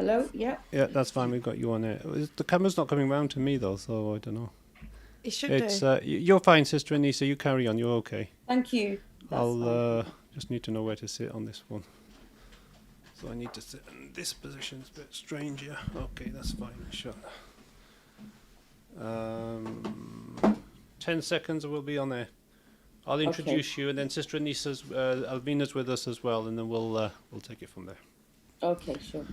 Hello? Yeah. Yeah, that's fine. We've got you on there. The camera's not coming round to me though, so I don't know. It should It's do. you're fine, Sister Anissa. You carry on. You're okay. Thank you. That's fine. I'll just need to know where to sit on this one. So I need to sit in this position. It's a bit strange here. Okay, that's fine. Sure. 10 seconds and we'll be on there. I'll introduce you, and then Sister Anissa's Alvina's with us as well, and then we'll take it from there. Okay, sure.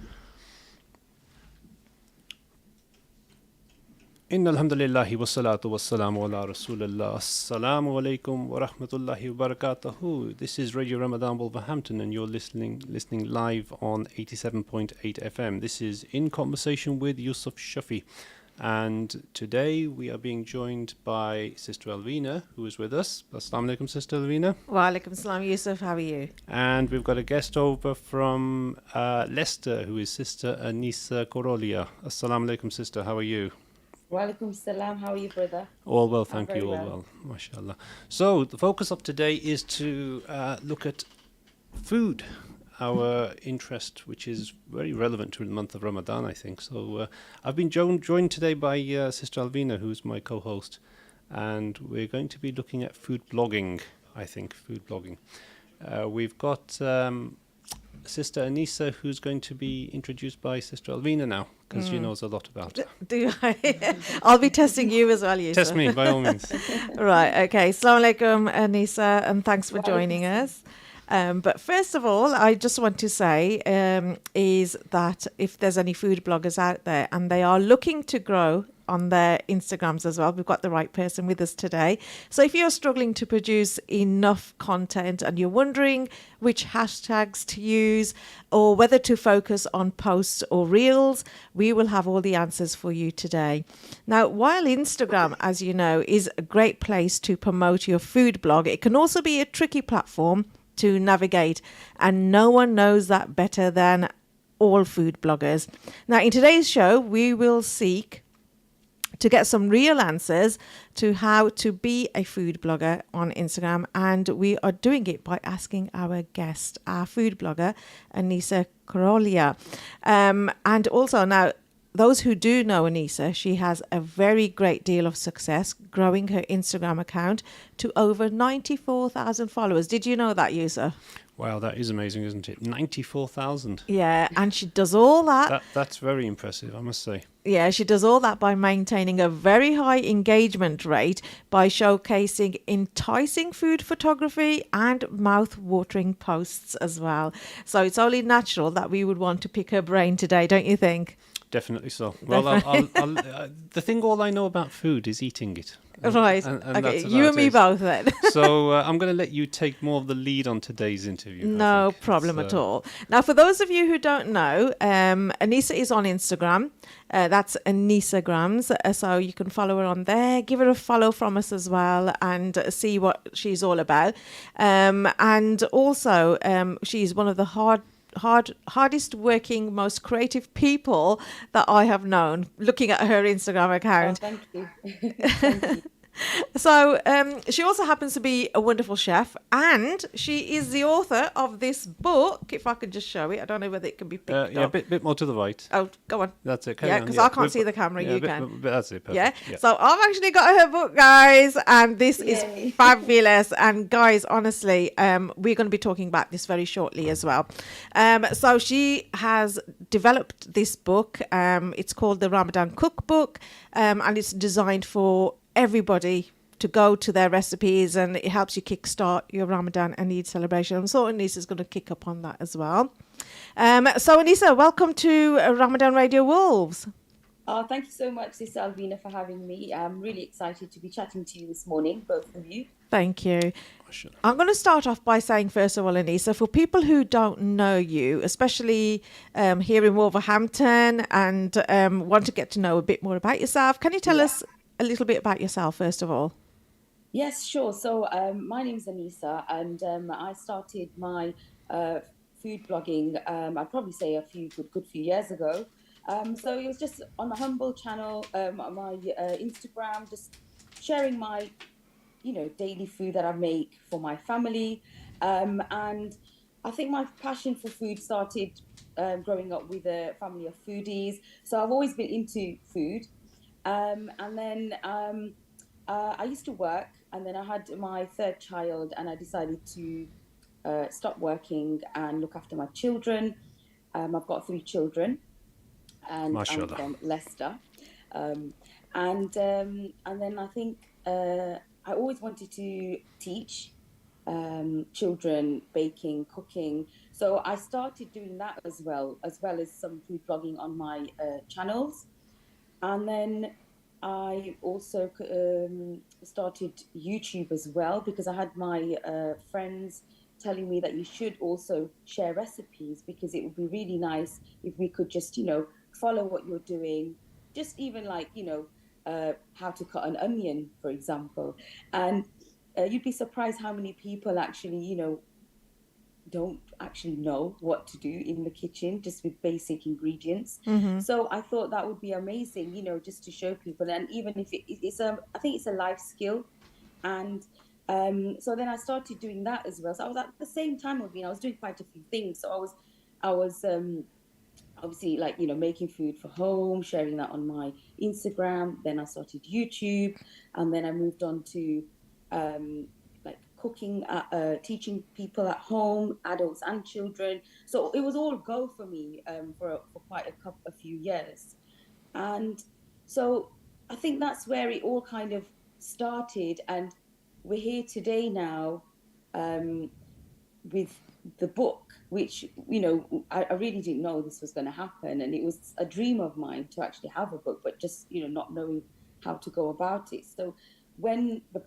إن الحمد لله والصلاة والسلام على رسول الله. Assalamu alaikum wa rahmatullahi wa barakatuhu. This is Radio Ramadan Wolverhampton, and you're listening live on 87.8 FM. This is In Conversation with Yusuf Shafi. And today we are being joined by Sister Alvina, who is with us. Assalamu alaikum, Sister Alvina. Wa alaikum salam, Yusuf. How are you? And we've got a guest over from Leicester, who is Sister Anissa Korolia. Assalamu alaikum, Sister. How are you? Walaikum salam. How are you, brother? All well, thank you. Very All well, mashallah. So the focus of today is to look at food, our interest, which is very relevant to the month of Ramadan, I think. So I've been joined today by Sister Alvina, who's my co-host, and we're going to be looking at food blogging, I think, food blogging. We've got Sister Anissa, who's going to be introduced by Sister Alvina now, because she knows a lot about it. Do I? I'll be testing you as well, Yusuf. Test me, by all means. Right, okay. Assalamu alaikum, Anissa, and thanks for joining us. But first of all, I just want to say is that if there's any food bloggers out there and they are looking to grow on their Instagrams as well, we've got the right person with us today. So if you're struggling to produce enough content and you're wondering which hashtags to use or whether to focus on posts or reels, we will have all the answers for you today. Now, while Instagram, as you know, is a great place to promote your food blog, it can also be a tricky platform to navigate, and no one knows that better than all food bloggers. Now, in today's show, we will seek to get some real answers to how to be a food blogger on Instagram, and we are doing it by asking our guest, our food blogger, Anissa Korolia. And also now, those who do know Anissa, she has a very great deal of success growing her Instagram account to over 94,000 followers. Did you know that, Yusuf? Wow, that is amazing, isn't it? 94,000. Yeah, and she does all that. That's very impressive, I must say. Yeah, she does all that by maintaining a very high engagement rate by showcasing enticing food photography and mouth-watering posts as well. So it's only natural that we would want to pick her brain today, don't you think? Definitely so. Well, the thing all I know about food is eating it. Right. And okay, that's you about and me it. both then. So I'm going to let you take more of the lead on today's interview. No problem at all. Now, for those of you who don't know, Anissa is on Instagram. That's Anissagrams. So you can follow her on there. Give her a follow from us as well and see what she's all about. And also, she's one of the hardest working, most creative people that I have known, looking at her Instagram account. Oh, thank you. Thank you. So she also happens to be a wonderful chef, and she is the author of this book. If I could just show it, I don't know whether it can be picked up. Yeah, a bit more to the right. Oh, go on. That's it. Yeah, because I can't see the camera. You can. But that's it. Perfect. Yeah? So I've actually got her book, guys, and this is fabulous. And guys, honestly, we're going to be talking about this very shortly as well. So she has developed this book. It's called the Ramadan Cookbook, and it's designed for everybody to go to their recipes, and it helps you kickstart your Ramadan and Eid celebration. So Anissa's going to kick up on that as well. So Anissa, welcome to Ramadan Radio Wolves. Oh, thank you so much, Sister Alvina, for having me. I'm really excited to be chatting to you this morning, both of you. Thank you. I'm going to start off by saying, first of all, Anissa, for people who don't know you, especially here in Wolverhampton, and want to get to know a bit more about yourself, can you tell us a little bit about yourself, first of all? Yes, sure. So my name is Anissa, and I started my food blogging, I'd probably say a good few years ago. So it was just on a humble channel, my Instagram, just sharing my, daily food that I make for my family. And I think my passion for food started growing up with a family of foodies, so I've always been into food. And then I used to work, and then I had my third child, and I decided to stop working and look after my children. I've got three children, and I'm Mashallah. from Leicester. Um, and then I think I always wanted to teach children baking, cooking. So I started doing that as well as some food blogging on my channels. And then I also started YouTube as well, because I had my friends telling me that you should also share recipes, because it would be really nice if we could just, follow what you're doing, just even like, how to cut an onion, for example. And you'd be surprised how many people actually, don't actually know what to do in the kitchen just with basic ingredients. Mm-hmm. So I thought that would be amazing, just to show people. And even if it's I think it's a life skill. And so then I started doing that as well. So I was at the same time of I was doing quite a few things. So I was obviously, like, making food for home, sharing that on my Instagram. Then I started YouTube, and then I moved on to um like cooking teaching people at home, adults and children. So it was all go for me for quite a few years. And so I think that's where it all kind of started, and we're here today now, um with the book, which, I really didn't know this was going to happen, and it was a dream of mine to actually have a book, but just, not knowing how to go about it. So when the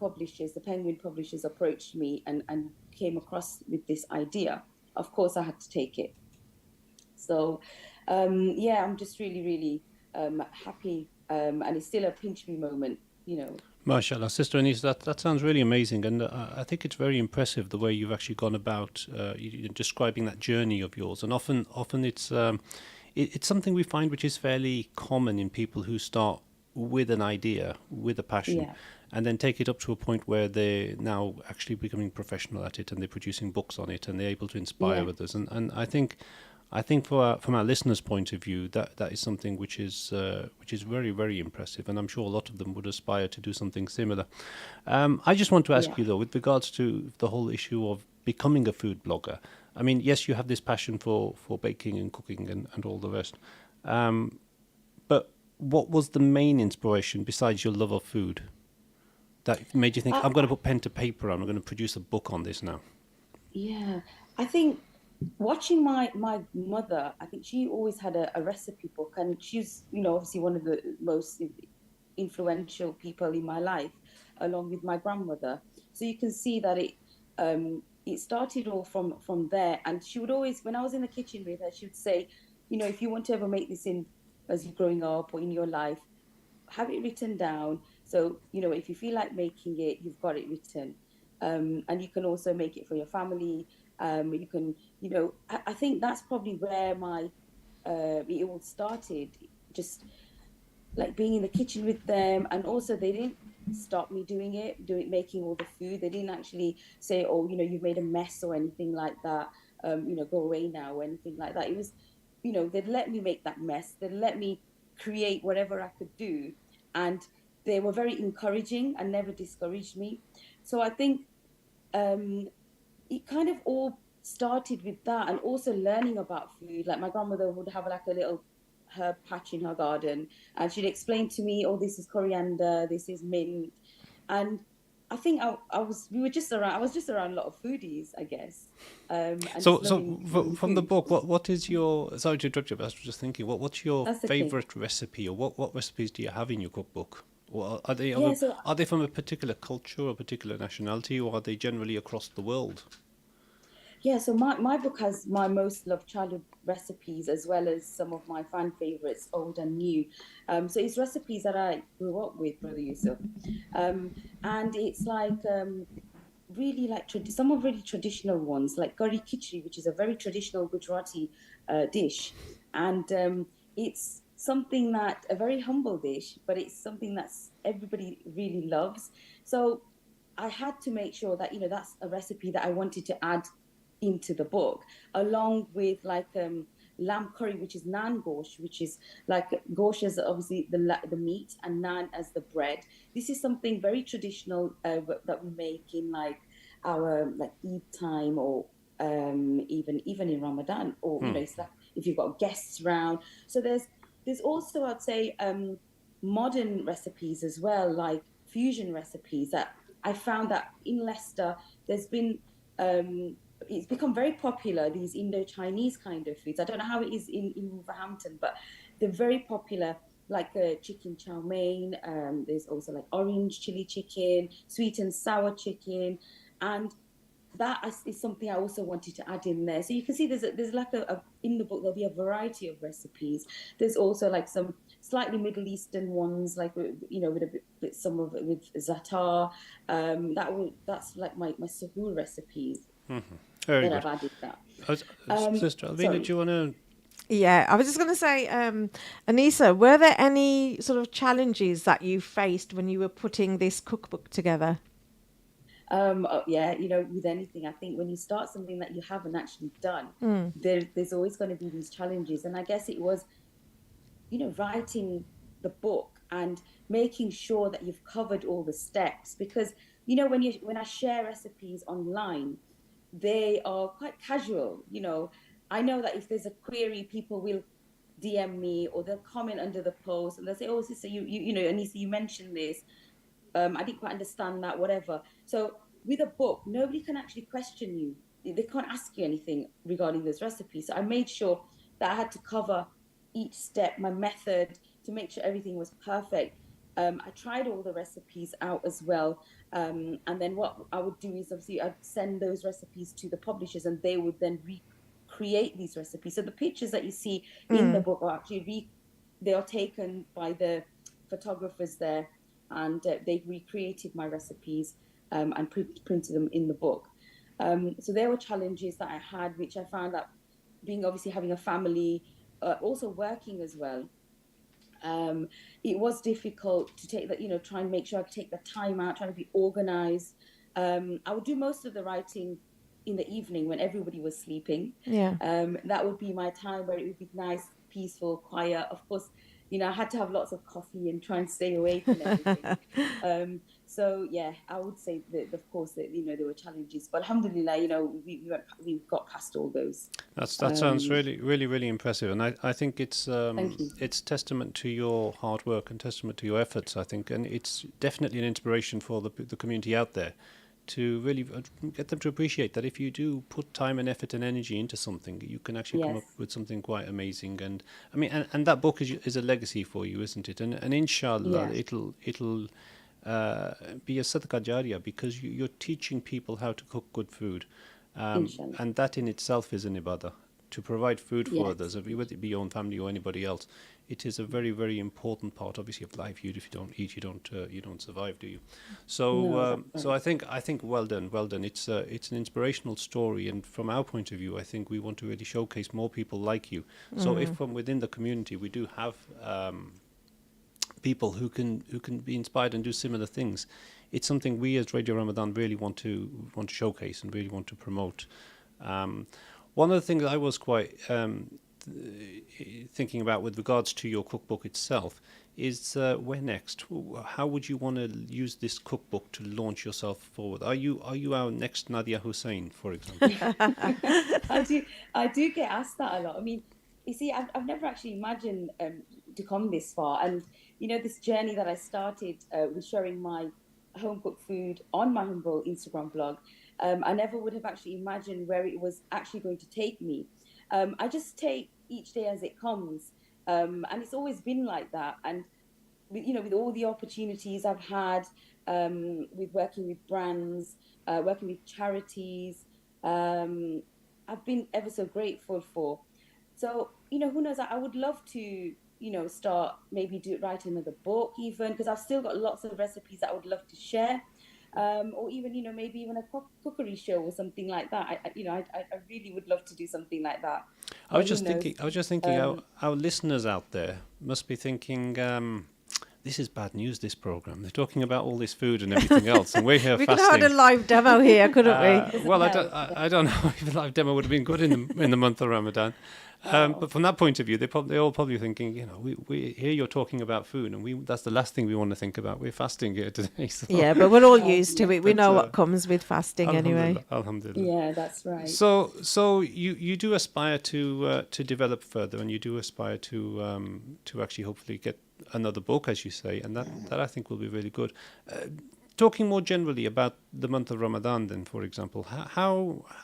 Penguin publishers, approached me and came across with this idea, of course I had to take it. So yeah, I'm just really, really happy, and it's still a pinch me moment. Mashallah, Sister Anise, that sounds really amazing, and I think it's very impressive the way you've actually gone about describing that journey of yours. And often it's something we find which is fairly common in people who start with an idea, with a passion, Yeah, and then take it up to a point where they're now actually becoming professional at it, and they're producing books on it, and they're able to inspire yeah, others. And I think from our listeners' point of view, that is something which is very, very impressive, and I'm sure a lot of them would aspire to do something similar. I just want to ask yeah. you though, with regards to the whole issue of becoming a food blogger. I mean, yes, you have this passion for baking and cooking and all the rest, but what was the main inspiration besides your love of food that made you think, I, I'm going to put pen to paper and I'm going to produce a book on this now? Yeah, I think watching my mother, I think she always had a recipe book, and she's, obviously one of the most influential people in my life, along with my grandmother. So you can see that it started all from there. And she would always, when I was in the kitchen with her, she would say, if you want to ever make this in as you're growing up or in your life, have it written down. So, if you feel like making it, you've got it written. And you can also make it for your family. You can, I think that's probably where it all started. Just like being in the kitchen with them. And also, they didn't stop me making all the food. They didn't actually say, oh, you've made a mess or anything like that. Go away now or anything like that. It was, they'd let me make that mess. They'd let me create whatever I could do. And they were very encouraging and never discouraged me. So I think um, it kind of all started with that, and also learning about food. Like, my grandmother would have like a little herb patch in her garden, and she'd explain to me, oh, this is coriander, this is mint. And I think we were just around, I was just around a lot of foodies, I guess, and just loving From the food. book, what is your? Sorry to interrupt you, but I was just thinking, what's your That's okay. favorite recipe, or what recipes do you have in your cookbook? Or Yeah, so are they from a particular culture or a particular nationality, or are they generally across the world? Yeah, so my book has my most loved childhood recipes, as well as some of my fan favorites, old and new. So it's recipes that I grew up with, Brother Yusuf. And it's like really like some of really traditional ones, like curry khichdi, which is a very traditional Gujarati dish. And it's something that, a very humble dish, but it's something that's everybody really loves. So I had to make sure that, that's a recipe that I wanted to add into the book, along with like lamb curry, which is naan gosh, which is like gosh is obviously the meat and naan as the bread. This is something very traditional that we make in like our like Eid time, or even in Ramadan, or Hmm. it's like if you've got guests around. So there's also, I'd say, modern recipes as well, like fusion recipes that I found that in Leicester there's been it's become very popular, these Indo-Chinese kind of foods. I don't know how it is in Wolverhampton, but they're very popular, like chicken chow mein. There's also like orange chili chicken, sweet and sour chicken, and that is something I also wanted to add in there. So you can see there's like in the book there'll be a variety of recipes. There's also like some slightly Middle Eastern ones, like with a bit some of it with za'atar. That's like my suhoor recipes Very that good. I've added that. Sister Alvina, do Sorry. you want to? Yeah, I was just going to say, Anissa, were there any sort of challenges that you faced when you were putting this cookbook together? Oh, yeah, with anything, I think when you start something that you haven't actually done, Mm, there's always going to be these challenges. And I guess it was, writing the book and making sure that you've covered all the steps, because when I share recipes online, they are quite casual. I know that if there's a query, people will DM me, or they'll comment under the post and they'll say, "Oh, sister, Anissa, you mentioned this. I didn't quite understand that, whatever." So with a book, nobody can actually question you. They can't ask you anything regarding those recipes. So I made sure that I had to cover each step, my method, to make sure everything was perfect. I tried all the recipes out as well. And then what I would do is, obviously I'd send those recipes to the publishers, and they would then recreate these recipes. So the pictures that you see in the mm, book are actually they are taken by the photographers there, and they recreated my recipes, and printed them in the book. So there were challenges that I had, which I found that being, obviously having a family, also working as well, um, it was difficult to take that, try and make sure I could take the time out, trying to be organized. I would do most of the writing in the evening when everybody was sleeping. yeah. That would be my time where it would be nice, peaceful, quiet. Of course, I had to have lots of coffee and try and stay awake and everything. So yeah, I would say that, of course, that there were challenges, but alhamdulillah, we got past all those. That sounds Um, really, really, really impressive, and I think Thank you. it's testament to your hard work and testament to your efforts. I think, and it's definitely an inspiration for the community out there to really get them to appreciate that if you do put time and effort and energy into something, you can actually come Yes, up with something quite amazing. And I mean, and that book is a legacy for you, isn't it? And inshallah, yeah, it'll be a sadaqah jariyah, because you're teaching people how to cook good food, inshallah. and that in itself is an ibadah. To provide food for Yes. others, whether it be your own family or anybody else, it is a very, very important part, obviously, of life. If you don't eat, you don't survive, do you? So, No, that's so right. I think, well done, well done. It's an inspirational story, and from our point of view, I think we want to really showcase more people like you. So, if from within the community we do have people who can be inspired and do similar things, it's something we as Radio Ramadan really want to showcase and really want to promote. Um, One of the things I was quite thinking about with regards to your cookbook itself is where next? How would you want to use this cookbook to launch yourself forward? Are you our next Nadia Hussein, for example? I do I do get asked that a lot. I mean, you see, I've never actually imagined to come this far, and this journey that I started with sharing my home cooked food on my humble Instagram blog. I never would have actually imagined where it was actually going to take me. I just take each day as it comes, and it's always been like that. And with all the opportunities I've had, with working with brands, working with charities, um, I've been ever so grateful for. So who knows? I would love to start, maybe write another book, even, because I've still got lots of recipes that I would love to share. Or even maybe even a cookery show or something like that. I really would love to do something like that, but who knows? I was just thinking, Um, our listeners out there must be thinking, this is bad news, this program. They're talking about all this food and everything else, and we're here We could fasting. have had a live demo here, couldn't we? Well, I don't know if a live demo would have been good in the month of Ramadan. But from that point of view, they're all probably thinking, we here you're talking about food, and that's the last thing we want to think about. We're fasting here today. So. Yeah, but we're all used to it. We know But, what comes with fasting anyway. Alhamdulillah. Yeah, that's right. So you do aspire to develop further, and you do aspire to actually hopefully get another book, as you say, and that I think will be really good. Talking more generally about the month of Ramadan, then, for example,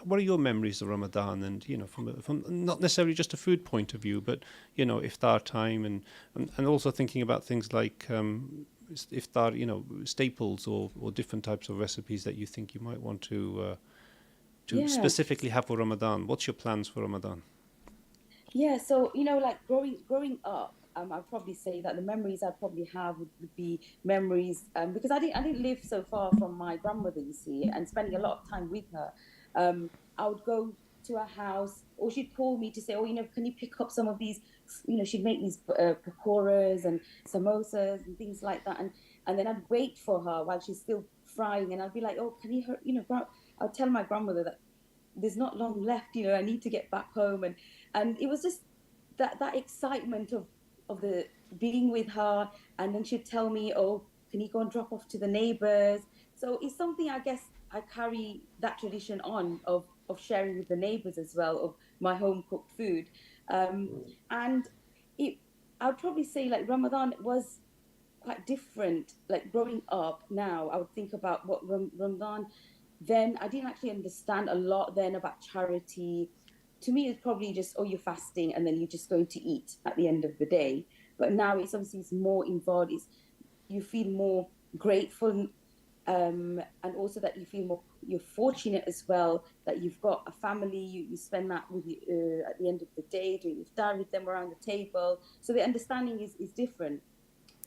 what are your memories of Ramadan? And from not necessarily just a food point of view, but iftar time, and also thinking about things like iftar, staples or different types of recipes that you think you might want to specifically have for Ramadan. What's your plans for Ramadan? Yeah, so like growing up, I'd probably say that the memories I'd probably have would be memories, because I didn't live so far from my grandmother, you see, and spending a lot of time with her. I would go to her house, or she'd call me to say, oh, can you pick up some of these? She'd make these pakoras and samosas and things like that, and then I'd wait for her while she's still frying, and I'd be like, oh, can you, I'd tell my grandmother that there's not long left, I need to get back home, and it was just that excitement of the being with her, and then she'd tell me, oh, can you go and drop off to the neighbors? So it's something, I guess, I carry that tradition on of sharing with the neighbors as well, of my home cooked food. And it I'd probably say like Ramadan was quite different. Like growing up now, I would think about what Ramadan, then I didn't actually understand a lot then about charity. To me, it's probably just, oh, you're fasting and then you're just going to eat at the end of the day. But now it's more involved. You feel more grateful, and also that you feel you're fortunate as well that you've got a family. You spend that with you at the end of the day, doing iftar with them around the table. So the understanding is different.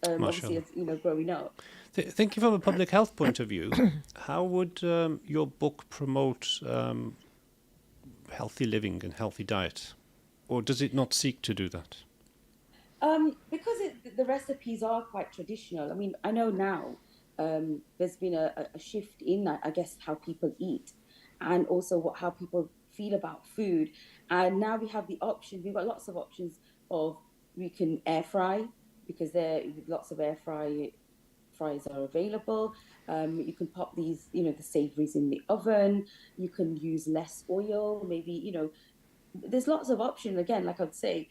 Obviously, as growing up. Thinking from a public health point of view, how would your book promote healthy living and healthy diet, or does it not seek to do that? Because the recipes are quite traditional. I mean, I know now there's been a shift in, I guess, how people eat, and also how people feel about food. And now we have the option. We've got lots of options of we can air fry, because there lots of fries are available. You can pop these, the savories in the oven. You can use less oil, maybe, there's lots of options. Again, like I'd say,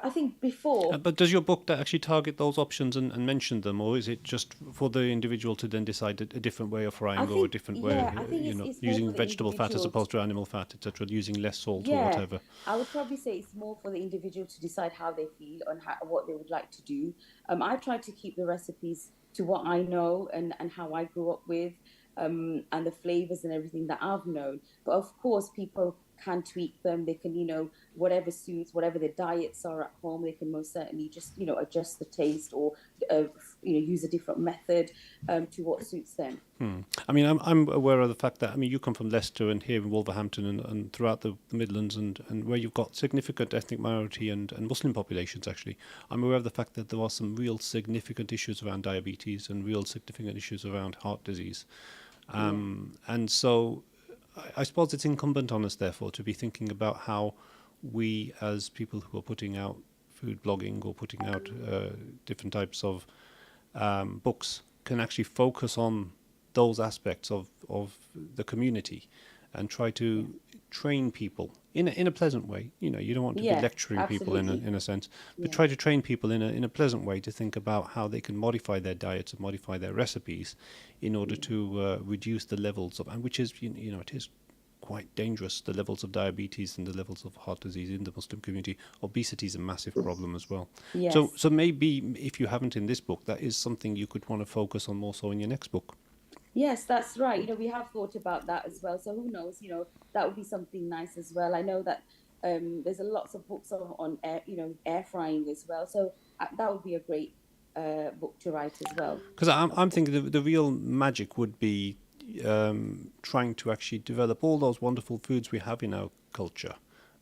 I think before. But does your book actually target those options and mention them, or is it just for the individual to then decide a different way of frying, or a different way, it's using vegetable fat as opposed to animal fat, etc., using less salt or whatever? I would probably say it's more for the individual to decide how they feel and what they would like to do. I try to keep the recipes to what I know and how I grew up with, and the flavors and everything that I've known. But of course, people can tweak them. They can, whatever suits, whatever their diets are at home, they can most certainly just, adjust the taste, or, use a different method to what suits them. I mean, I'm aware of the fact that, you come from Leicester and here in Wolverhampton and throughout the Midlands and where you've got significant ethnic minority and Muslim populations, actually. I'm aware of the fact that there are some real significant issues around diabetes and real significant issues around heart disease. And so I suppose it's incumbent on us, therefore, to be thinking about how we, as people who are putting out food blogging or putting out different types of books, can actually focus on those aspects of the community and try to train people in a pleasant way. You don't want to be lecturing people in a sense, but try to train people in a pleasant way to think about how they can modify their diets and modify their recipes in order to reduce the levels of, and which is, it is quite dangerous, the levels of diabetes and the levels of heart disease in the Muslim community. Obesity is a massive problem as well. Yes. So maybe if you haven't in this book, that is something you could want to focus on more so in your next book. Yes, that's right. We have thought about that as well. So who knows, that would be something nice as well. I know that there's lots of books on air frying as well. So that would be a great book to write as well. Because I'm thinking the real magic would be trying to actually develop all those wonderful foods we have in our culture,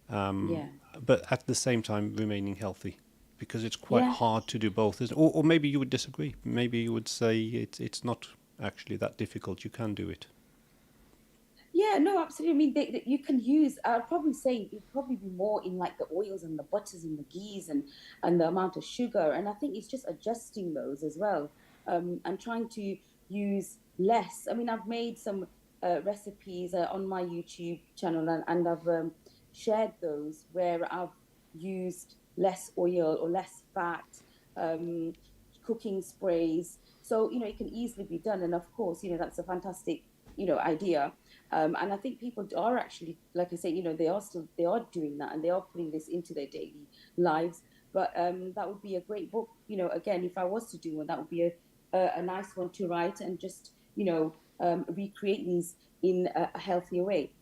but at the same time remaining healthy. because it's quite Yeah. hard to do both. Or maybe you would disagree. Maybe you would say it's not actually that difficult. You can do it. Yeah, no, absolutely. I mean, you can use. I'd probably say it'd probably be more in like the oils and the butters and the ghees and the amount of sugar. And I think it's just adjusting those as well, and trying to use less. I mean, I've made some recipes on my YouTube channel, and I've shared those where I've used less oil or less fat, um, cooking sprays. So it can easily be done. And of course, that's a fantastic idea, and I think people are actually, like I say, they are doing that, and they are putting this into their daily lives. But that would be a great book. Again, if I was to do one, that would be a nice one to write, and just recreate these in a healthier way.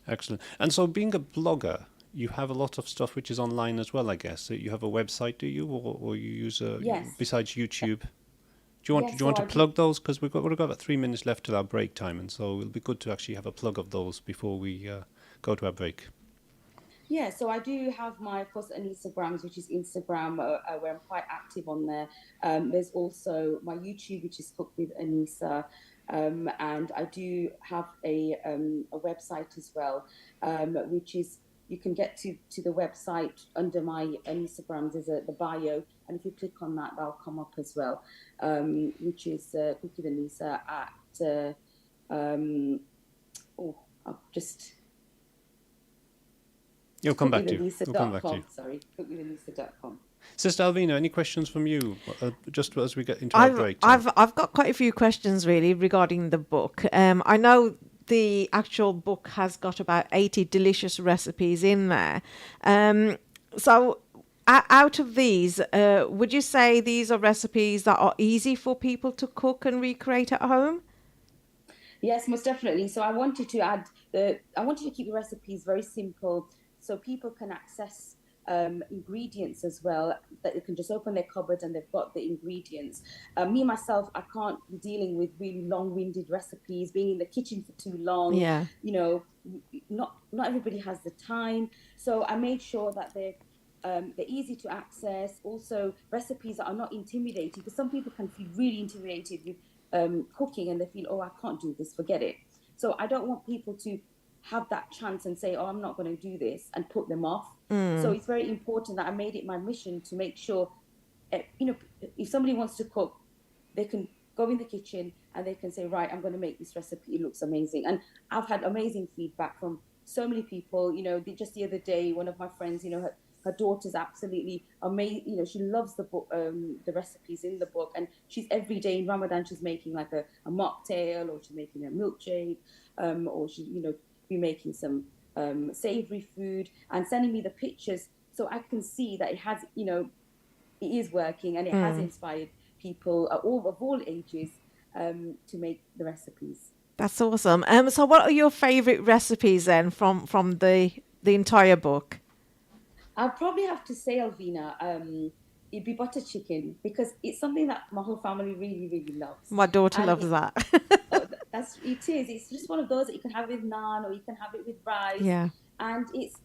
Excellent. And so, being a blogger, you have a lot of stuff which is online as well, I guess. So you have a website, do you, or you use Yes, besides YouTube? Do yes. you So want to I do. plug those? Because we've got about 3 minutes left till our break time, and so it'll be good to actually have a plug of those before we go to our break. Yeah, so I do have my, of course, an Instagrams, which is Instagram, where I'm quite active on there. There's also my YouTube, which is Cook with Anisa, and I do have a website as well, which is, you can get to the website under my Instagrams. There's the bio, and if you click on that, that'll come up as well, which is Cook with Anisa at oh, I'll just It'll come back to you. It'll come back to you. cookwithanisa.com. Sorry, cookwithanisa.com. Sister Alvina, any questions from you? Just as we get into our break time. I've got quite a few questions really regarding the book. I know the actual book has got about 80 delicious recipes in there. So out of these, would you say these are recipes that are easy for people to cook and recreate at home? Yes, most definitely. So I wanted to keep the recipes very simple so people can access ingredients as well, that they can just open their cupboard and they've got the ingredients. Me, myself, I can't be dealing with really long-winded recipes, being in the kitchen for too long. Yeah. You know, not everybody has the time. So I made sure that they're easy to access. Also, recipes that are not intimidating, because some people can feel really intimidated with cooking, and they feel, oh, I can't do this, forget it. So I don't want people to have that chance and say, oh, I'm not going to do this, and put them off. So it's very important that I made it my mission to make sure, if somebody wants to cook, they can go in the kitchen and they can say, right, I'm going to make this recipe. It looks amazing. And I've had amazing feedback from so many people. Just the other day, one of my friends, her daughter's absolutely amazing. She loves the book, the recipes in the book, and she's every day in Ramadan, she's making like a mocktail, or she's making a milkshake, or she, be making some savory food, and sending me the pictures so I can see that it is working, and it has inspired people of all ages to make the recipes. That's awesome. So what are your favorite recipes then from the entire book? I'll probably have to say, Alvina, it'd be butter chicken, because it's something that my whole family really, really loves. My daughter And loves that. it's just one of those that you can have with naan, or you can have it with rice, Yeah. and it's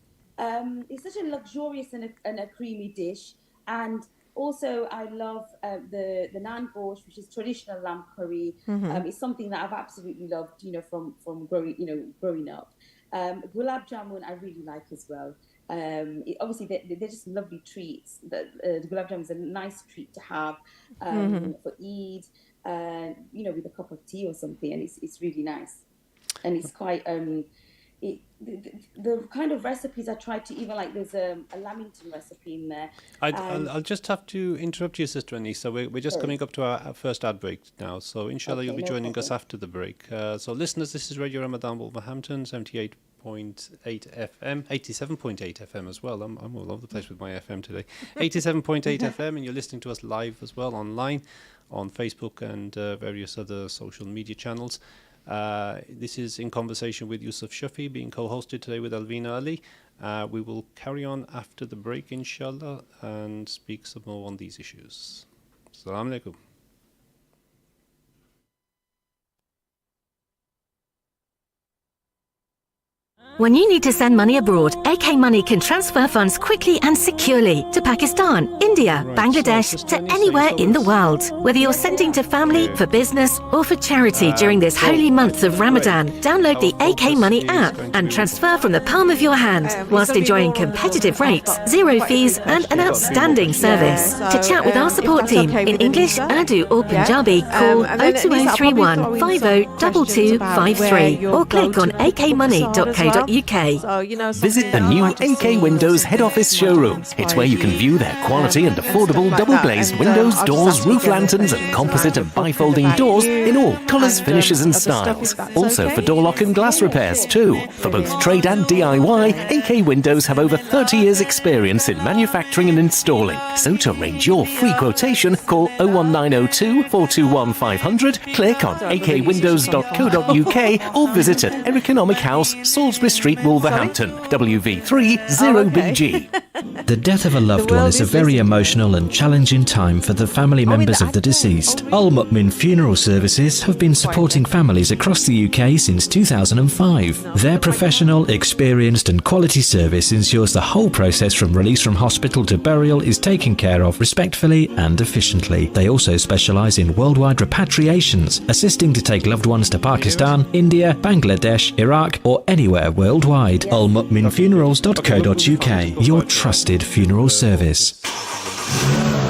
such a luxurious and a creamy dish. And also, I love the naan borscht, which is traditional lamb curry. It's something that I've absolutely loved, from growing up. Gulab jamun I really like as well. Obviously, they're just lovely treats. The gulab jamun is a nice treat to have for Eid, with a cup of tea or something, and it's really nice. And it's quite the kind of recipes I try to, even like, there's a Lamington recipe in there, and I'll just have to interrupt you, Sister Anisa. We're just sorry, coming up to our first ad break now, so inshallah you'll okay, be no joining us problem. after the break. So listeners, this is Radio Ramadan Wolverhampton, 78.8 FM, 87.8 FM as well. I'm all over the place with my FM today. 87.8 FM, and you're listening to us live as well online on Facebook and various other social media channels. This is In Conversation with Yusuf Shafi, being co-hosted today with Alvina Ali. We will carry on after the break, inshallah, and speak some more on these issues. Assalamu alaikum. When you need to send money abroad, AK Money can transfer funds quickly and securely to Pakistan, India, Bangladesh, to anywhere in the world. Whether you're sending to family, for business, or for charity during this holy month of Ramadan, download the AK Money app and transfer from the palm of your hand, whilst enjoying competitive rates, zero fees, and an outstanding service. To chat with our support team in English, Urdu, or Punjabi, call 02031 502253 or click on akmoney.co.uk. Visit the new AK Windows head office showroom. It's where you can view their quality and affordable double-glazed windows, doors, roof lanterns and composite and bifolding doors in all colours, finishes and styles. Also for door lock and glass repairs too. For both trade and DIY, AK Windows have over 30 years experience in manufacturing and installing. So to arrange your free quotation, call 01902 421 500, click on akwindows.co.uk or visit at Eric Economic House, Salisbury Street, Wolverhampton, WV3 0BG. The death of a loved one is a very emotional and challenging time for the family members of the deceased. Al Mu'min Funeral Services have been supporting families across the UK since 2005. Their professional, experienced and quality service ensures the whole process from release from hospital to burial is taken care of respectfully and efficiently. They also specialise in worldwide repatriations, assisting to take loved ones to Pakistan, India, Bangladesh, Iraq or anywhere worldwide. almu'minfunerals.co.uk, your trusted funeral service.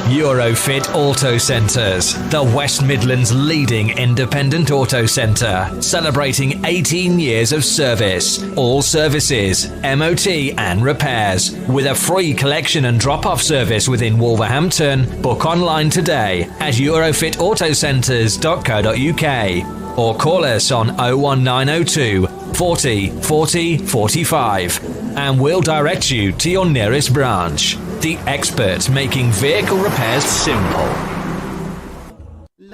Eurofit Auto Centres, the West Midlands' leading independent auto centre, celebrating 18 years of service. All services, MOT and repairs, with a free collection and drop-off service within Wolverhampton. Book online today at eurofitautocentres.co.uk or call us on 01902 40 40 45 and we'll direct you to your nearest branch. The experts making vehicle repairs simple.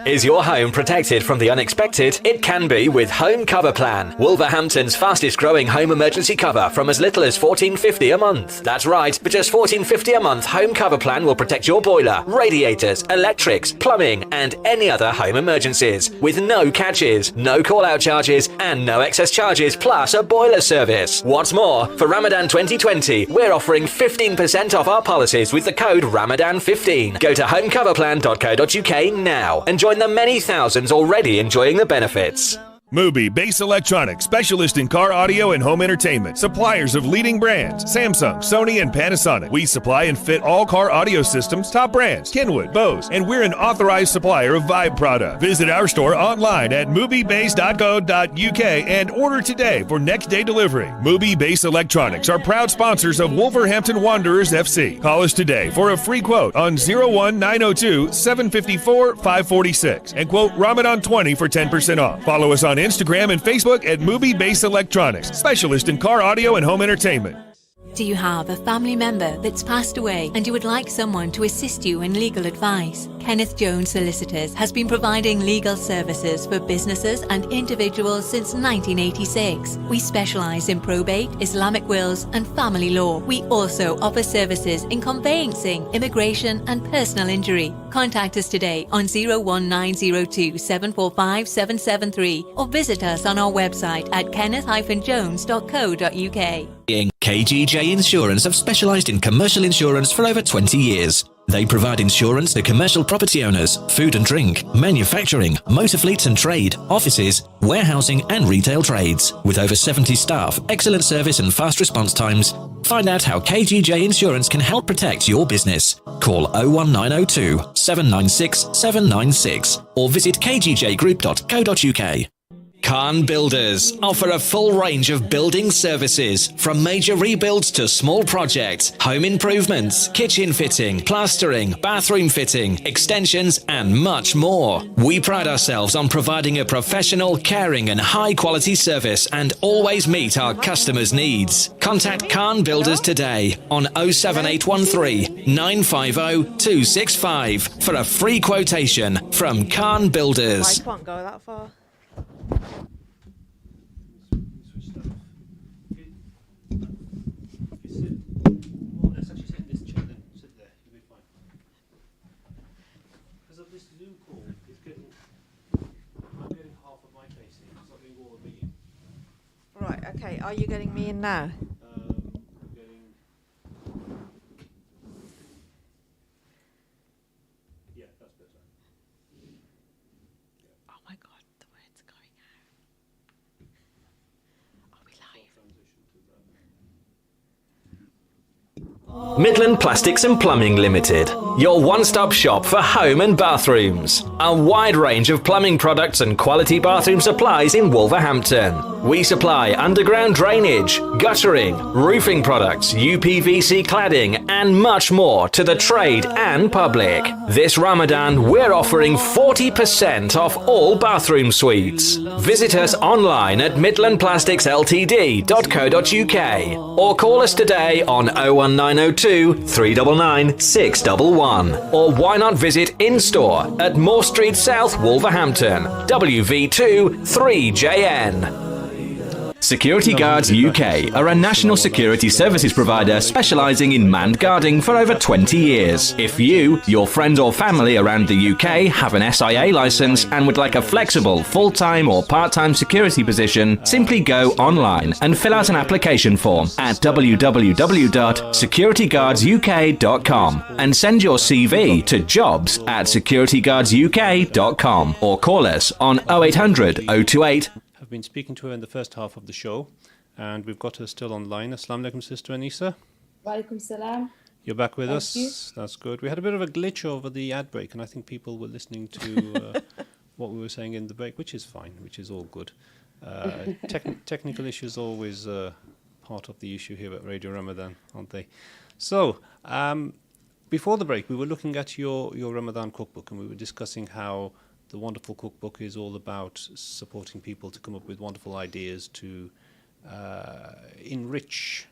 Is your home protected from the unexpected? It can be with Home Cover Plan, Wolverhampton's fastest growing home emergency cover from as little as $14.50 a month. That's right, for just $14.50 a month, Home Cover Plan will protect your boiler, radiators, electrics, plumbing and any other home emergencies with no catches, no call-out charges and no excess charges plus a boiler service. What's more, for Ramadan 2020, we're offering 15% off our policies with the code Ramadan15. Go to homecoverplan.co.uk now and join the many thousands already enjoying the benefits. Mubi Base Electronics, specialist in car audio and home entertainment. Suppliers of leading brands, Samsung, Sony, and Panasonic. We supply and fit all car audio systems, top brands, Kenwood, Bose, and we're an authorized supplier of Vibe product. Visit our store online at mubibase.co.uk and order today for next day delivery. Mubi Base Electronics are proud sponsors of Wolverhampton Wanderers FC. Call us today for a free quote on 01902 754 546 and quote Ramadan 20 for 10% off. Follow us on Instagram and Facebook at Mubi Base Electronics, specialist in car audio and home entertainment. Do you have a family member that's passed away and you would like someone to assist you in legal advice? Kenneth Jones Solicitors has been providing legal services for businesses and individuals since 1986. We specialise in probate, Islamic wills and family law. We also offer services in conveyancing, immigration and personal injury. Contact us today on 01902 745 773 or visit us on our website at kenneth-jones.co.uk. KGJ Insurance have specialised in commercial insurance for over 20 years. They provide insurance to commercial property owners, food and drink, manufacturing, motor fleets and trade, offices, warehousing and retail trades. With over 70 staff, excellent service and fast response times. Find out how KGJ Insurance can help protect your business. Call 01902 796 796 or visit kgjgroup.co.uk. Khan Builders offer a full range of building services, from major rebuilds to small projects, home improvements, kitchen fitting, plastering, bathroom fitting, extensions and much more. We pride ourselves on providing a professional, caring and high quality service and always meet our customers' needs. Contact Khan Builders today on 07813 950 265 for a free quotation from Khan Builders. I can't go that far. Right, Okay, are you getting me in now? Yeah, that's better. Oh my God, the words are going out. Are we live? Midland Plastics and Plumbing Limited, your one-stop shop for home and bathrooms. A wide range of plumbing products and quality bathroom supplies in Wolverhampton. We supply underground drainage, guttering, roofing products, UPVC cladding and much more to the trade and public. This Ramadan we're offering 40% off all bathroom suites. Visit us online at midlandplasticsltd.co.uk or call us today on 01902 399 611, or why not visit in-store at Moore Street South, Wolverhampton, WV2 3JN. Security Guards UK are a national security services provider specialising in manned guarding for over 20 years. If you, your friends or family around the UK have an SIA licence and would like a flexible, full-time or part-time security position, simply go online and fill out an application form at www.securityguardsuk.com and send your CV to jobs@securityguardsuk.com or call us on 0800 028 I've been speaking to her in the first half of the show, and we've got her still online. Assalamu alaikum, Sister Anisa. Walaikum salam. You're back with Thank us. you. That's good. We had a bit of a glitch over the ad break, and I think people were listening to what we were saying in the break, which is fine, which is all good. Technical issues always part of the issue here at Radio Ramadan, aren't they? So, before the break, we were looking at your Ramadan cookbook, and we were discussing how the wonderful cookbook is all about supporting people to come up with wonderful ideas to enrich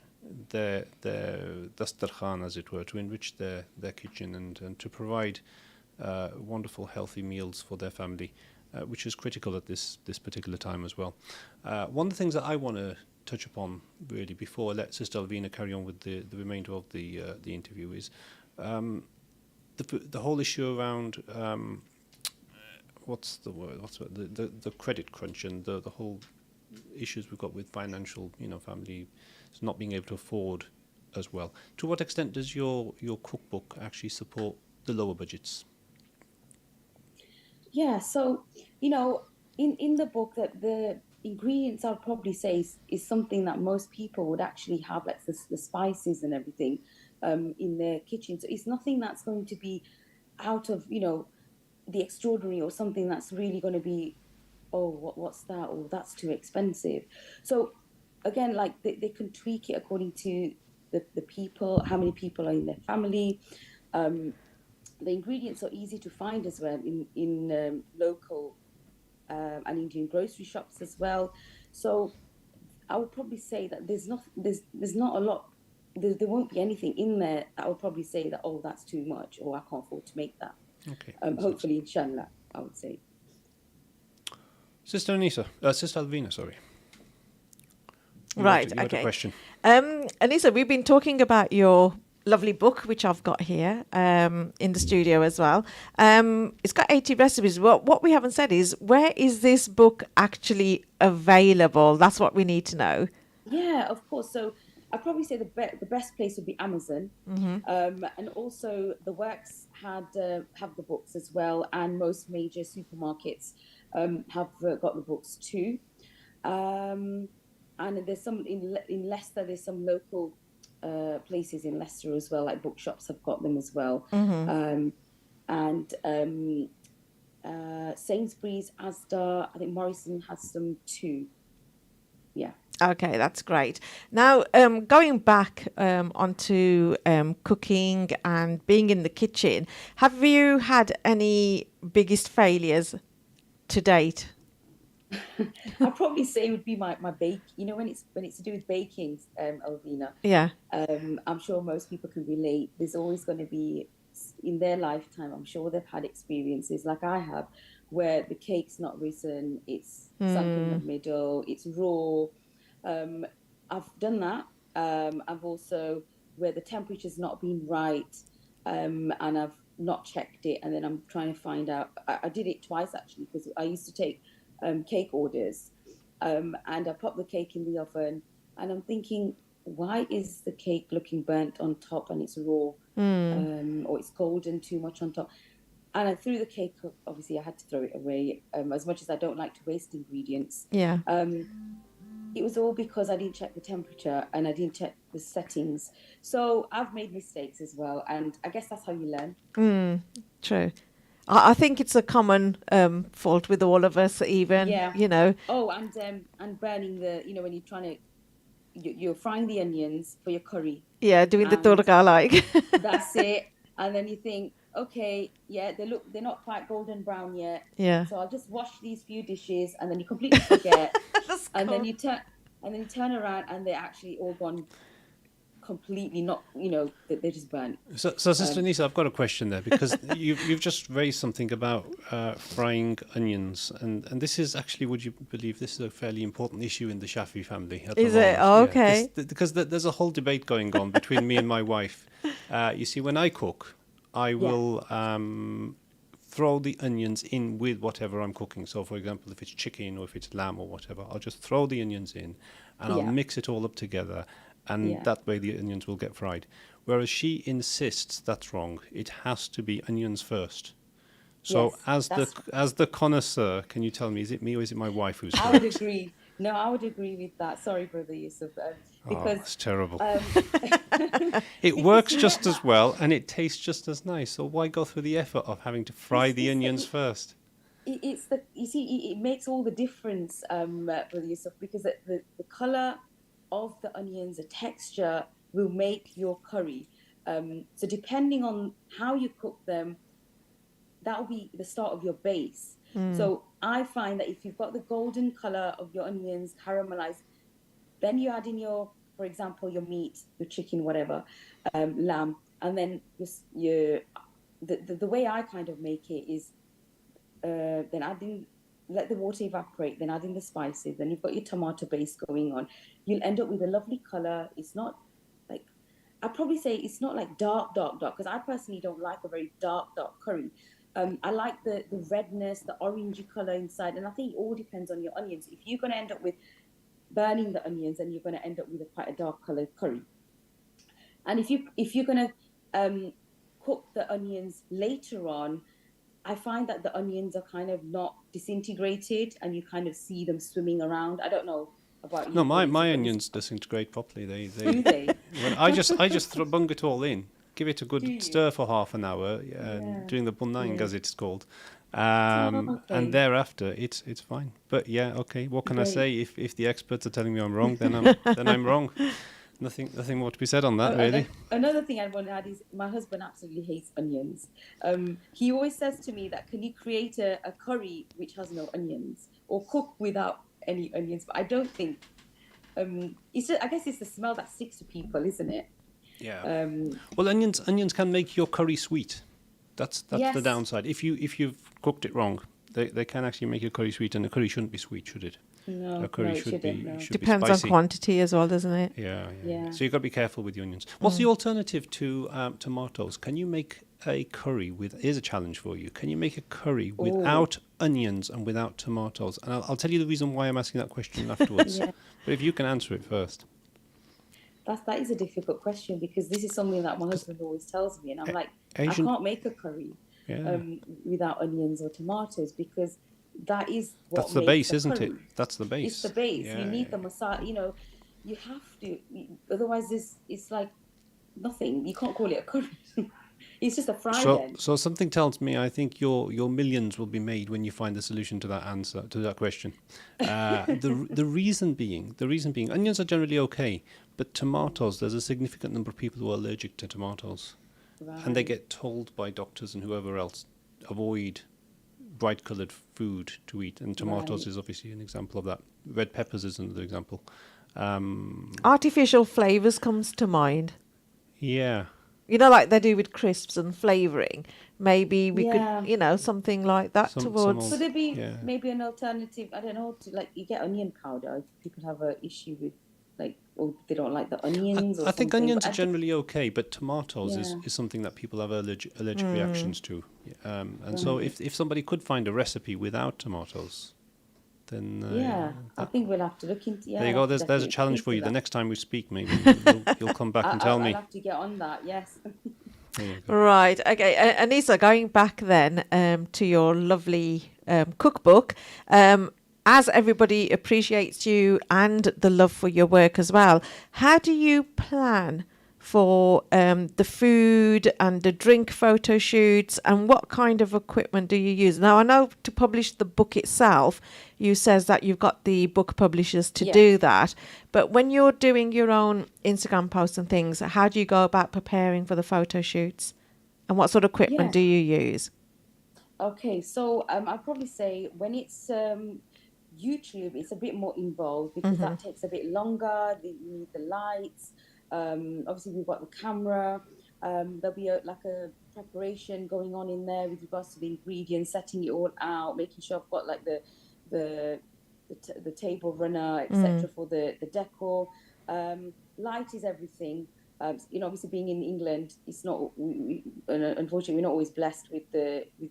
their dastarkhan, as it were, to enrich their kitchen and to provide wonderful, healthy meals for their family, which is critical at this particular time as well. One of the things that I want to touch upon, really, before I let Sister Alvina carry on with the remainder of the interview, is the whole issue around what's the word? The credit crunch and the whole issues we've got with financial, family not being able to afford as well. To what extent does your cookbook actually support the lower budgets? Yeah, so in the book, that the ingredients I'll probably say is something that most people would actually have, like the spices and everything in their kitchen. So it's nothing that's going to be out of the extraordinary, or something that's really going to be, what's that, or that's too expensive. So again, like they can tweak it according to the people, how many people are in their family. The ingredients are easy to find as well in local and Indian grocery shops as well. So I would probably say that there's not a lot. There won't be anything in there that I would probably say that, that's too much, or I can't afford to make that. Okay. Hopefully, inshallah, I would say. Sister Anisa, Sister Alvina, sorry. You Right, had a okay. question. Anisa, we've been talking about your lovely book, which I've got here in the studio as well. It's got 80 recipes. What we haven't said is, where is this book actually available? That's what we need to know. Yeah, of course. So I'd probably say the best place would be Amazon, and also the Works have the books as well, and most major supermarkets have got the books too. And there's some in Leicester. There's some local places in Leicester as well, like bookshops have got them as well. And Sainsbury's, Asda, I think Morrison has them too. Yeah. Okay, that's great. Now, going back onto cooking and being in the kitchen, have you had any biggest failures to date? I'd probably say it would be my bake. When it's to do with baking, Alvina. Yeah. I'm sure most people can relate. There's always going to be, in their lifetime, I'm sure they've had experiences like I have, where the cake's not risen, it's sunk in the middle, it's raw. I've done that. I've also, where the temperature's not been right, and I've not checked it, and then I'm trying to find out. I did it twice actually, because I used to take cake orders, and I pop the cake in the oven, and I'm thinking, why is the cake looking burnt on top and it's raw, or it's golden too much on top? And I threw the cake up. Obviously, I had to throw it away. As much as I don't like to waste ingredients, Yeah. It was all because I didn't check the temperature and I didn't check the settings. So I've made mistakes as well, and I guess that's how you learn. True. I think it's a common fault with all of us, even, Yeah. you know. Oh, and burning the, when you're trying to, you're frying the onions for your curry. Yeah, doing the And turga like. that's it. And then you think, okay, yeah, they're not quite golden brown yet. Yeah. So I'll just wash these few dishes, and then you completely forget. That's and cool. then you turn around, and they're actually all gone completely not, they're just burnt. So Sister Nisa, I've got a question there, because you've just raised something about frying onions, and this is actually, would you believe, this is a fairly important issue in the Shafi family at the Is it? moment. Oh, Yeah, okay. because there's a whole debate going on between me and my wife. You see, when I cook, I will throw the onions in with whatever I'm cooking. So, for example, if it's chicken or if it's lamb or whatever, I'll just throw the onions in and I'll mix it all up together, and that way the onions will get fried. Whereas she insists that's wrong. It has to be onions first. So, Yes, as the connoisseur, can you tell me, is it me or is it my wife who's I correct? would agree. No, I would agree with that. Sorry, Brother Yusuf. Because It's terrible. it It works just as well and it tastes just as nice. So why go through the effort of having to fry the onions first? it's the you see it makes all the difference, Brother Yusuf, because the color of the onions, the texture will make your curry. So depending on how you cook them, that will be the start of your base. So I find that if you've got the golden color of your onions caramelized, then you add in for example, your meat, your chicken, whatever, lamb, and then the way I kind of make it is then let the water evaporate, then add in the spices, then you've got your tomato base going on. You'll end up with a lovely color. It's not like, I'd probably say it's not like dark, because I personally don't like a very dark curry. I like the redness, the orangey color inside, and I think it all depends on your onions. If you're going to end up with burning the onions, then you're going to end up with quite a dark colored curry. And if you're going to cook the onions later on, I find that the onions are kind of not disintegrated, and you kind of see them swimming around. I don't know about you. No, my onions disintegrate properly. Do they? When I just bung it all in, give it a good stir for half an hour, doing the bunang as it's called, Okay. and thereafter it's fine. But yeah, okay. What can I Great. say? If the experts are telling me I'm wrong, then I'm wrong. Nothing more to be said on that, really. Another thing I want to add is my husband absolutely hates onions. He always says to me that, can you create a curry which has no onions, or cook without any onions? But I don't think. It's just, I guess it's the smell that sticks to people, isn't it? Yeah. Well, onions can make your curry sweet. That's Yes. the downside. If you've cooked it wrong, they can actually make your curry sweet, and a curry shouldn't be sweet, should it? No, A curry it should shouldn't, no. should Depends be on spicy. quantity as well, doesn't it? Yeah. So you've got to be careful with the onions. What's the alternative to tomatoes? Can you make a curry with? Here's a challenge for you. Can you make a curry without onions and without tomatoes? And I'll tell you the reason why I'm asking that question afterwards. Yeah. But if you can answer it first. That is a difficult question, because this is something that my husband always tells me, and I'm like, I Asian- can't make a curry Yeah. without onions or tomatoes, because that is what That's the makes base, a isn't it? curry. That's the base. It's the base. Yeah, You need yeah. the masala. You have to. Otherwise, it's like nothing. You can't call it a curry. It's just a fry then. So something tells me I think your millions will be made when you find the solution to that question. The reason being, onions are generally okay, but tomatoes, there's a significant number of people who are allergic to tomatoes, and they Right. get told by doctors and whoever else, avoid bright coloured food to eat, and tomatoes Right. is obviously an example of that. Red peppers is another example. Artificial flavours comes to mind. Yeah. You know, like they do with crisps and flavouring. Maybe we Yeah. could, something like that Some towards. Could there be Yeah. maybe an alternative? I don't know. To, like, you get onion powder. If people have an issue with, like, or they don't like the onions. Or I think something, onions but are generally okay, but tomatoes Yeah. is something that people have allergic reactions to. And so if somebody could find a recipe without tomatoes, then I think we'll have to look into. Yeah, there you I'll go. have to There's a definitely look challenge for into you. The that. next time we speak, maybe you'll come back and tell me. I'll have to get on that. Yes. There you go. Right. Okay. Anissa, going back then to your lovely cookbook, as everybody appreciates you and the love for your work as well, how do you plan for the food and the drink photo shoots, and what kind of equipment do you use? Now, I know to publish the book itself, you says that you've got the book publishers to do that, but when you're doing your own Instagram posts and things, how do you go about preparing for the photo shoots, and what sort of equipment do you use? Okay, so I'd probably say when it's YouTube, it's a bit more involved because that takes a bit longer. You need the lights. Obviously, we've got the camera. There'll be like a preparation going on in there with regards to the ingredients, setting it all out, making sure I've got like the table runner, etc. for the decor. Light is everything. Obviously being in England, it's not. Unfortunately, we're not always blessed with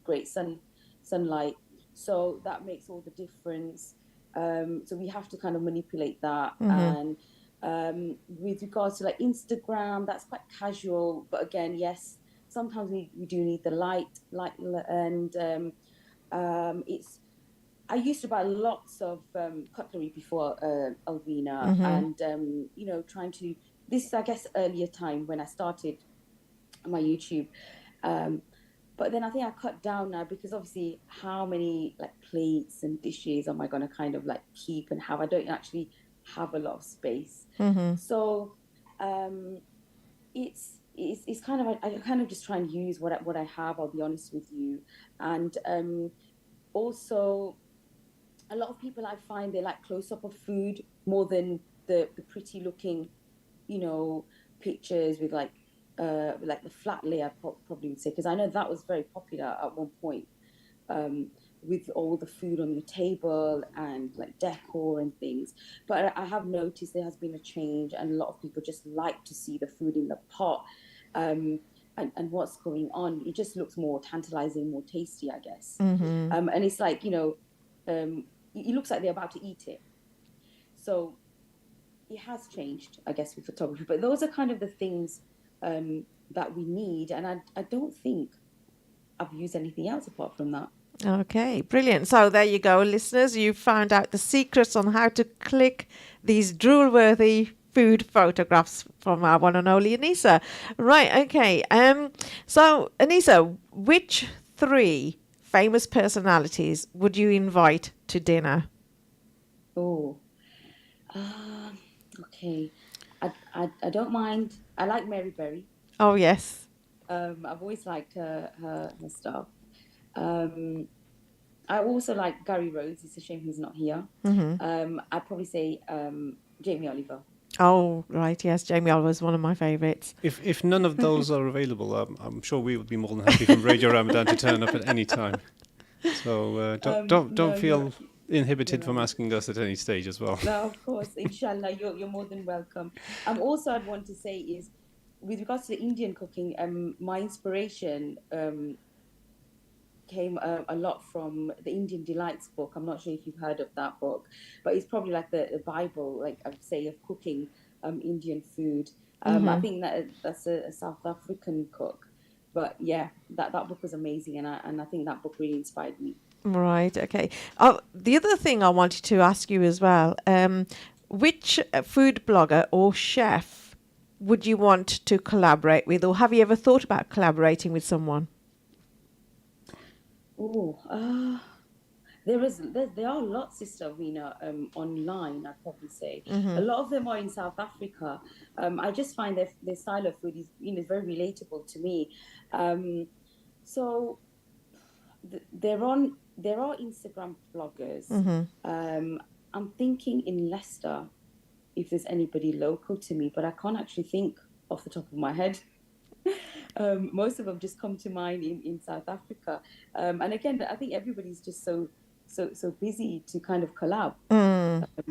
great sunlight, so that makes all the difference. So we have to kind of manipulate that. And with regards to like Instagram, that's quite casual, but again, yes, sometimes we do need the light, and it's. I used to buy lots of cutlery before Alvina, and trying to. This is, I guess, earlier time when I started my YouTube, but then I think I cut down now because obviously, how many like plates and dishes am I going to kind of like keep and have? I don't actually have a lot of space, so it's kind of I kind of just try and use what I have. I'll be honest with you, and also. A lot of people I find they like close up of food more than the pretty looking, pictures with like the flat lay. I probably would say, because I know that was very popular at one point, with all the food on the table and like decor and things. But I have noticed there has been a change, and a lot of people just like to see the food in the pot, and what's going on. It just looks more tantalizing, more tasty, I guess. And it's like it looks like they're about to eat it. So it has changed, I guess, with photography. But those are kind of the things that we need. And I don't think I've used anything else apart from that. Okay, brilliant. So there you go, listeners. You found out the secrets on how to click these drool-worthy food photographs from our one and only Anissa. Right, okay. So, Anissa, which 3 famous personalities would you invite to dinner? Oh, okay. I don't mind. I like Mary Berry. Oh, yes. I've always liked her stuff. I also like Gary Rhodes. It's a shame he's not here. I'd probably say Jamie Oliver. Oh, right, yes. Jamie Oliver is one of my favourites. If none of those are available, I'm sure we would be more than happy from Radio Ramadan to turn up at any time. So don't feel inhibited from asking us at any stage as well. No, of course, inshallah, you're more than welcome. Also, I'd want to say is, with regards to the Indian cooking, my inspiration came a lot from the Indian Delights book. I'm not sure if you've heard of that book, but it's probably like the Bible, like I would say, of cooking Indian food. I think that's a South African cook. But yeah, that book was amazing, and I think that book really inspired me. Right, okay. The other thing I wanted to ask you as well, which food blogger or chef would you want to collaborate with, or have you ever thought about collaborating with someone? There are lots, Sister Rina, online, I'd probably say. A lot of them are in South Africa. I just find their style of food is very relatable to me. So there are Instagram bloggers. I'm thinking in Leicester if there's anybody local to me, but I can't actually think off the top of my head. Most of them just come to mind in South Africa. And again, I think everybody's just so busy to kind of collab,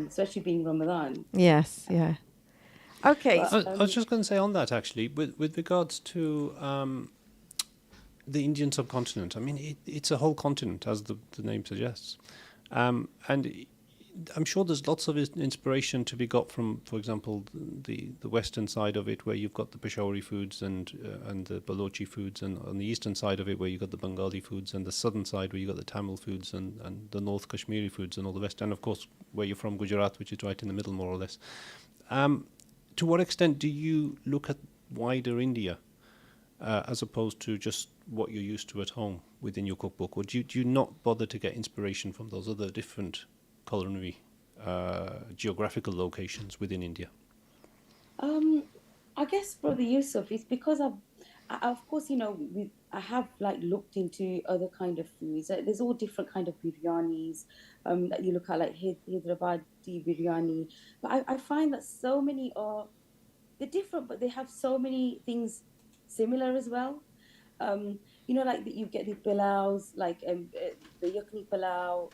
especially being Ramadan. Yes, yeah. Okay. But, I was just going to say on that, actually, with regards to the Indian subcontinent, I mean, it's a whole continent, as the name suggests. And I'm sure there's lots of inspiration to be got from, for example, the western side of it, where you've got the Peshawari foods and the Balochi foods, and on the eastern side of it, where you've got the Bengali foods, and the southern side, where you've got the Tamil foods and the North Kashmiri foods and all the rest, and of course, where you're from, Gujarat, which is right in the middle, more or less. To what extent do you look at wider India as opposed to just what you're used to at home within your cookbook, or do you not bother to get inspiration from those other different culinary geographical locations within India? I guess, Brother Yusuf, it's because of course, I have like looked into other kind of foods. There's all different kind of biryanis that you look at, like Hyderabadi biryani. But I find that so many they're different, but they have so many things similar as well. Um, like you get the pilaus, like the yakni pilau,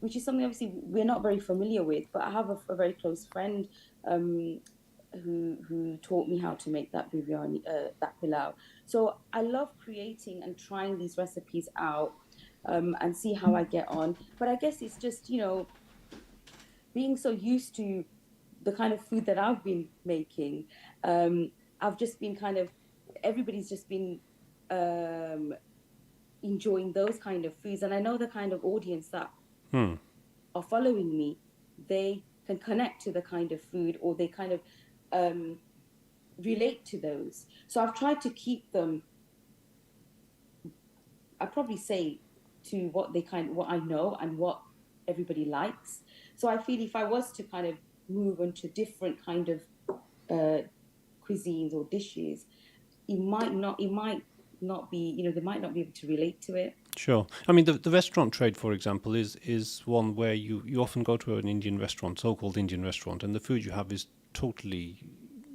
which is something obviously we're not very familiar with. But I have a very close friend um, who taught me how to make that biryani, that pilau. So I love creating and trying these recipes out and see how I get on. But I guess it's just being so used to the kind of food that I've been making. I've just been everybody's just been um, enjoying those kind of foods. And I know the kind of audience that are following me, they can connect to the kind of food, or they kind of um, relate to those. So I've tried to keep them, I probably say, to what I know and what everybody likes. So I feel if I was to kind of move into different kind of uh, cuisines or dishes, it might not be, they might not be able to relate to it. Sure. I mean, the restaurant trade, for example, is one where you often go to an Indian restaurant, so-called Indian restaurant, and the food you have is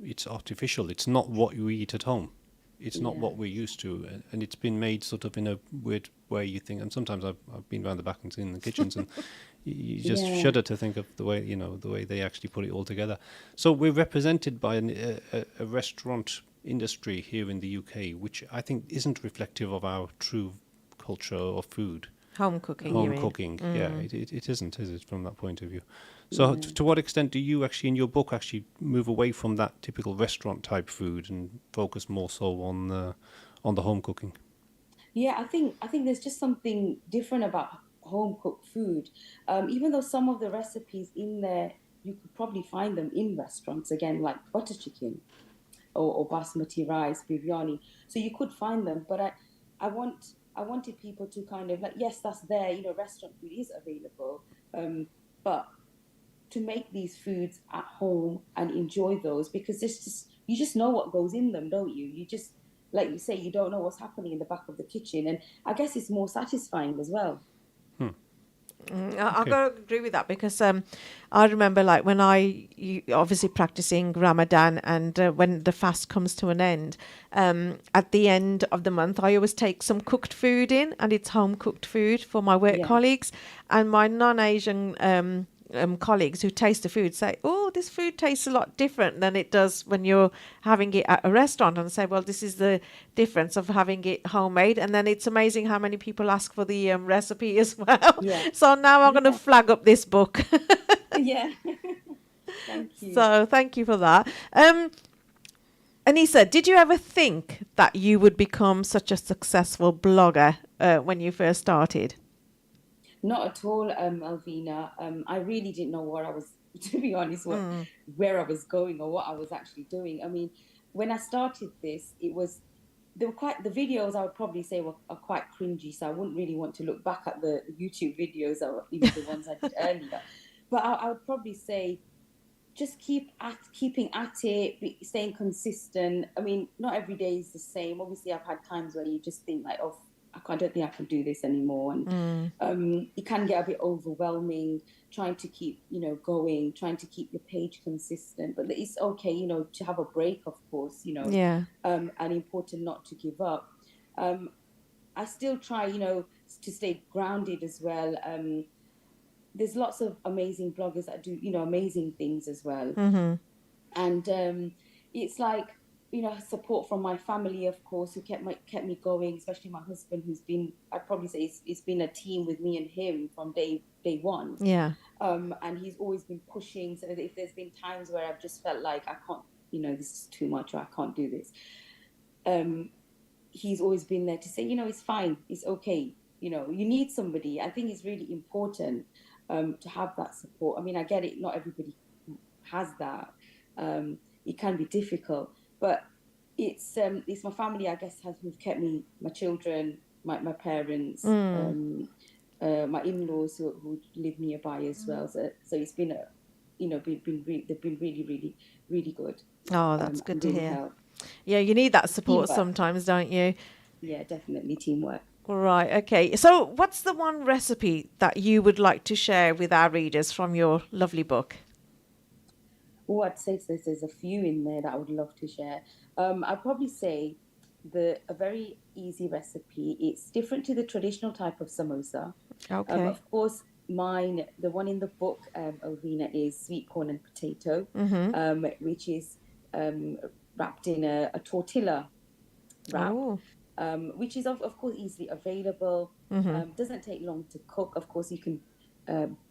it's artificial. It's not what you eat at home. It's not what we're used to, and it's been made sort of in a weird way. You think, and sometimes I've been around the back and seen the kitchens, and you just shudder to think of the way they actually put it all together. So we're represented by a restaurant industry here in the UK, which I think isn't reflective of our true culture or food. Home cooking. Yeah, it isn't, is it, from that point of view? So to what extent do you actually, in your book, actually move away from that typical restaurant type food and focus more so on the home cooking? Yeah, I think there's just something different about home cooked food. Even though some of the recipes in there, you could probably find them in restaurants, again, like butter chicken or basmati rice, biryani. So you could find them, but I wanted people to kind of like, yes, that's there. Restaurant food is available, but to make these foods at home and enjoy those, because you just know what goes in them, don't you? You just, like you say, you don't know what's happening in the back of the kitchen, and I guess it's more satisfying as well. I've got to agree with that, because I remember like when obviously practicing Ramadan, and when the fast comes to an end, at the end of the month, I always take some cooked food in, and it's home cooked food for my work colleagues, and my non-Asian colleagues who taste the food say, oh, this food tastes a lot different than it does when you're having it at a restaurant, and say, well, this is the difference of having it homemade. And then it's amazing how many people ask for the recipe as well. So now I'm going to flag up this book. Yeah. Thank you. So thank you for that. Anissa, did you ever think that you would become such a successful blogger when you first started? Not at all, Alvina. I really didn't know what I was, to be honest, where I was going or what I was actually doing. I mean, when I started this, the videos I would probably say are quite cringy, so I wouldn't really want to look back at the YouTube videos or even the ones I did earlier. But I would probably say just keeping at it, staying consistent. I mean, not every day is the same. Obviously, I've had times where you just think like, oh, I don't think I can do this anymore, and it can get a bit overwhelming trying to keep going, trying to keep your page consistent. But it's okay, to have a break, of course, and important not to give up. I still try, to stay grounded as well. There's lots of amazing bloggers that do amazing things as well, and it's like support from my family, of course, who kept me going, especially my husband, who's been, I'd probably say it's been a team with me and him from day one. Yeah. And he's always been pushing. So if there's been times where I've just felt like I can't, this is too much, or I can't do this, he's always been there to say, it's fine, it's okay. You need somebody. I think it's really important to have that support. I mean, I get it, not everybody has that. It can be difficult, but it's my family, I guess, who've kept me, my children, my parents, my in-laws who live nearby as well. So it's been they've been really, really, really good. Oh, that's good to really hear. help. Yeah, you need that support Teamwork. sometimes, don't you? Yeah, definitely teamwork. Right, okay. So what's the one recipe that you would like to share with our readers from your lovely book? Oh, I'd say there's a few in there that I would love to share. I'd probably say a very easy recipe. It's different to the traditional type of samosa. Okay. Of course, the one in the book, Alvina, is sweet corn and potato, which is wrapped in a tortilla wrap. Oh. Which is of course easily available. Doesn't take long to cook. Of course, you can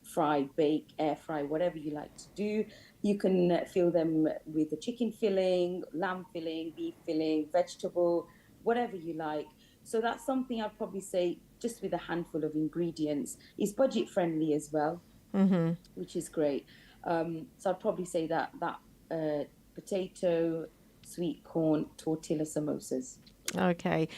fry, bake, air fry, whatever you like to do. You can fill them with the chicken filling, lamb filling, beef filling, vegetable, whatever you like. So that's something I'd probably say, just with a handful of ingredients. It's budget friendly as well, which is great. So I'd probably say that potato, sweet corn, tortilla samosas. Okay.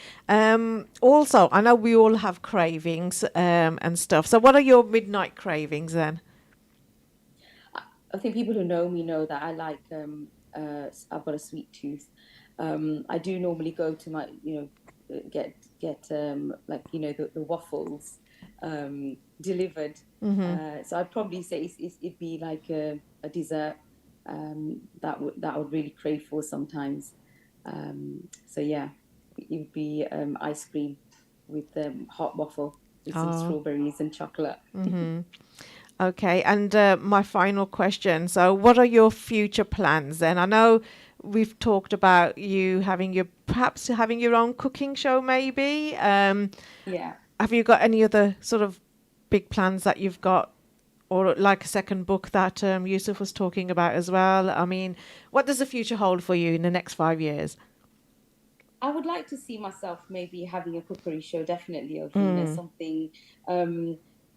Also, I know we all have cravings and stuff. So what are your midnight cravings then? I think people who know me know that I like, I've got a sweet tooth. I do normally go to my, get like, the waffles delivered. So I'd probably say it'd be like a dessert that I would really crave for sometimes. So yeah, it would be ice cream with hot waffle with some strawberries and chocolate. Okay, and my final question. So what are your future plans then? I know we've talked about you perhaps having your own cooking show maybe. Yeah. Have you got any other sort of big plans that you've got, or like a second book that Yusuf was talking about as well? I mean, what does the future hold for you in the next 5 years? I would like to see myself maybe having a cookery show, definitely, Alvina, something.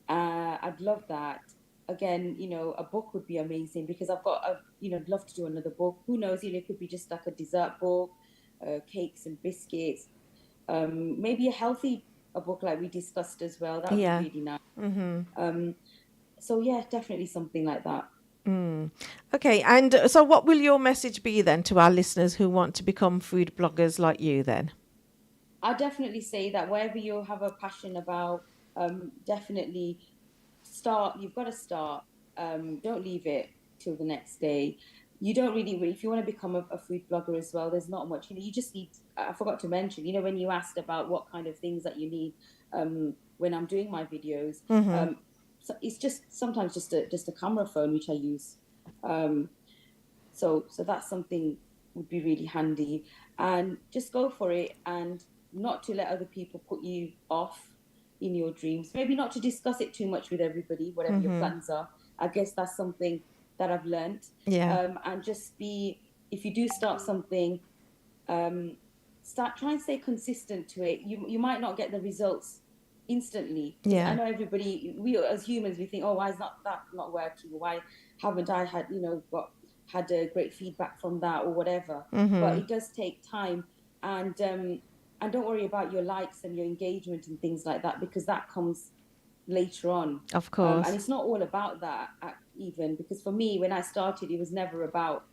I'd love that. Again, a book would be amazing, because I've got I'd love to do another book. Who knows, it could be just like a dessert book, cakes and biscuits, maybe a book like we discussed as well. That would be really nice. So yeah, definitely something like that. Okay, and so what will your message be then to our listeners who want to become food bloggers like you then? I definitely say that wherever you have a passion about, definitely start. You've got to start. Don't leave it till the next day. You don't really, if you want to become a food blogger as well, there's not much. You just need, I forgot to mention, when you asked about what kind of things that you need when I'm doing my videos, so it's just sometimes just a camera phone, which I use. So that's something would be really handy, and just go for it, and not to let other people put you off in your dreams. Maybe not to discuss it too much with everybody, whatever your plans are. I guess that's something that I've learned. Yeah. And just if you do start something, try and stay consistent to it. You might not get the results instantly. Yeah. I know we as humans, we think, oh, why is that not working? Why haven't I had a great feedback from that or whatever? But it does take time, and don't worry about your likes and your engagement and things like that, because that comes later on. Of course. And it's not all about that, even, because for me, when I started, it was never about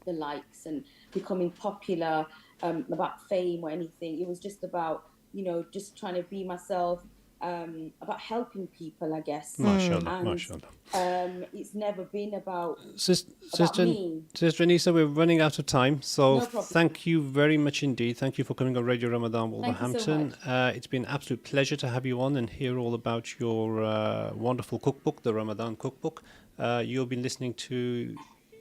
the likes and becoming popular, about fame or anything. It was just about, just trying to be myself, about helping people, I guess. MashaAllah, MashaAllah. It's never been about me. Sister Anisa, we're running out of time, so thank you very much indeed. Thank you for coming on Radio Ramadan Wolverhampton. It's been an absolute pleasure to have you on and hear all about your wonderful cookbook, the Ramadan cookbook. You'll be listening to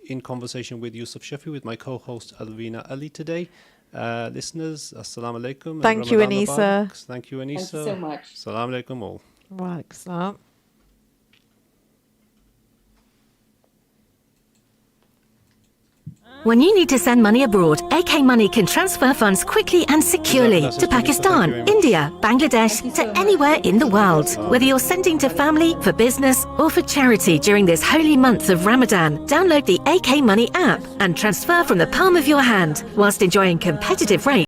in conversation with Yusuf Shafi, with my co-host Alvina Ali today. Listeners, Assalamu alaikum. Thank you, Ramadan Anisa. Mubarak. Thank you, Anisa. Thank you so much. Assalamu alaikum all. Wa alaikum salam. When you need to send money abroad, AK Money can transfer funds quickly and securely to Pakistan, India, Bangladesh, to anywhere in the world. Whether you're sending to family, for business, or for charity during this holy month of Ramadan, download the AK Money app and transfer from the palm of your hand whilst enjoying competitive rates.